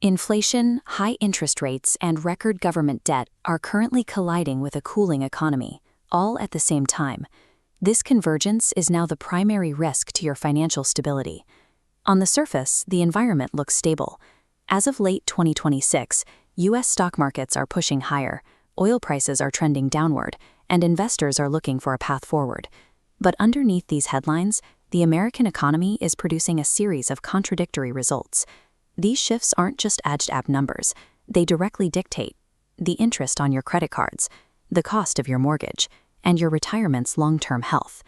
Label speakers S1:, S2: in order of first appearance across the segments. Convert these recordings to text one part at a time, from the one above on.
S1: Inflation, high interest rates, and record government debt are currently colliding with a cooling economy, all at the same time. This convergence is now the primary risk to your financial stability. On the surface, the environment looks stable. As of late 2026, U.S. stock markets are pushing higher, oil prices are trending downward, and investors are looking for a path forward. But underneath these headlines, the American economy is producing a series of contradictory results. These shifts aren't just edged ab numbers, they directly dictate the interest on your credit cards, the cost of your mortgage, and your retirement's long-term health.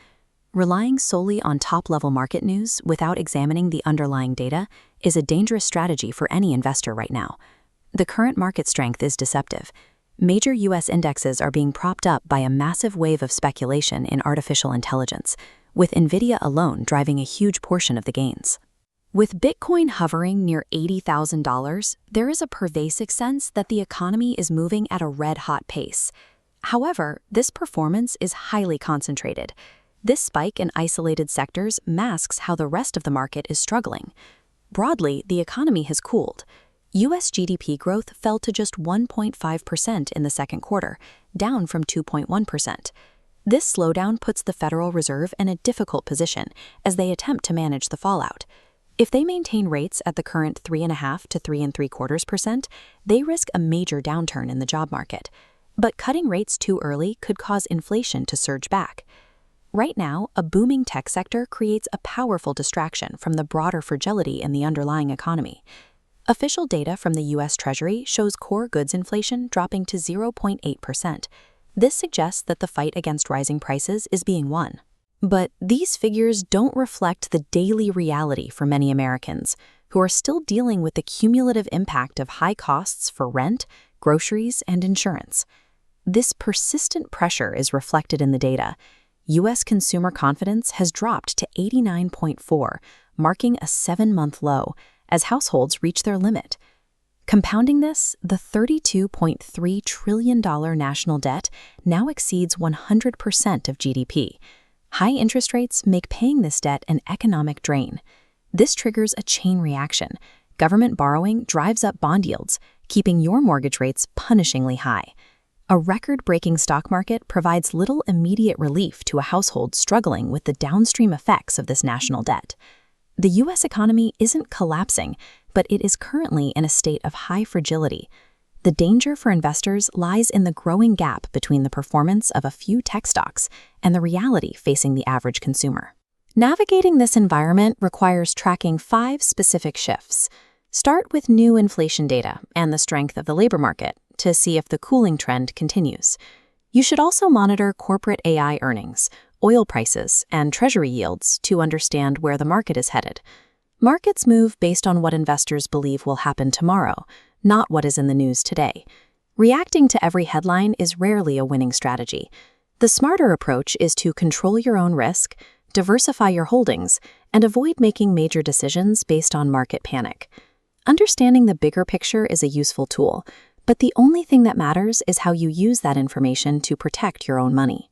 S1: Relying solely on top-level market news without examining the underlying data is a dangerous strategy for any investor right now. The current market strength is deceptive. Major U.S. indexes are being propped up by a massive wave of speculation in artificial intelligence, with Nvidia alone driving a huge portion of the gains. With Bitcoin hovering near $80,000, there is a pervasive sense that the economy is moving at a red-hot pace. However, this performance is highly concentrated. This spike in isolated sectors masks how the rest of the market is struggling. Broadly, the economy has cooled. U.S. GDP growth fell to just 1.5% in the second quarter, down from 2.1%. This slowdown puts the Federal Reserve in a difficult position as they attempt to manage the fallout. If they maintain rates at the current 3.5% to 3.75%, they risk a major downturn in the job market. But cutting rates too early could cause inflation to surge back. Right now, a booming tech sector creates a powerful distraction from the broader fragility in the underlying economy. Official data from the U.S. Treasury shows core goods inflation dropping to 0.8%. This suggests that the fight against rising prices is being won. But these figures don't reflect the daily reality for many Americans, who are still dealing with the cumulative impact of high costs for rent, groceries, and insurance. This persistent pressure is reflected in the data. U.S. consumer confidence has dropped to 89.4, marking a 7-month low, as households reach their limit. Compounding this, the $32.3 trillion national debt now exceeds 100% of GDP. High interest rates make paying this debt an economic drain. This triggers a chain reaction. Government borrowing drives up bond yields, keeping your mortgage rates punishingly high. A record-breaking stock market provides little immediate relief to a household struggling with the downstream effects of this national debt. The U.S. economy isn't collapsing, but it is currently in a state of high fragility. The danger for investors lies in the growing gap between the performance of a few tech stocks and the reality facing the average consumer. Navigating this environment requires tracking 5 specific shifts. Start with new inflation data and the strength of the labor market to see if the cooling trend continues. You should also monitor corporate AI earnings, oil prices, and treasury yields to understand where the market is headed. Markets move based on what investors believe will happen tomorrow, not what is in the news today. Reacting to every headline is rarely a winning strategy. The smarter approach is to control your own risk, diversify your holdings, and avoid making major decisions based on market panic. Understanding the bigger picture is a useful tool, but the only thing that matters is how you use that information to protect your own money.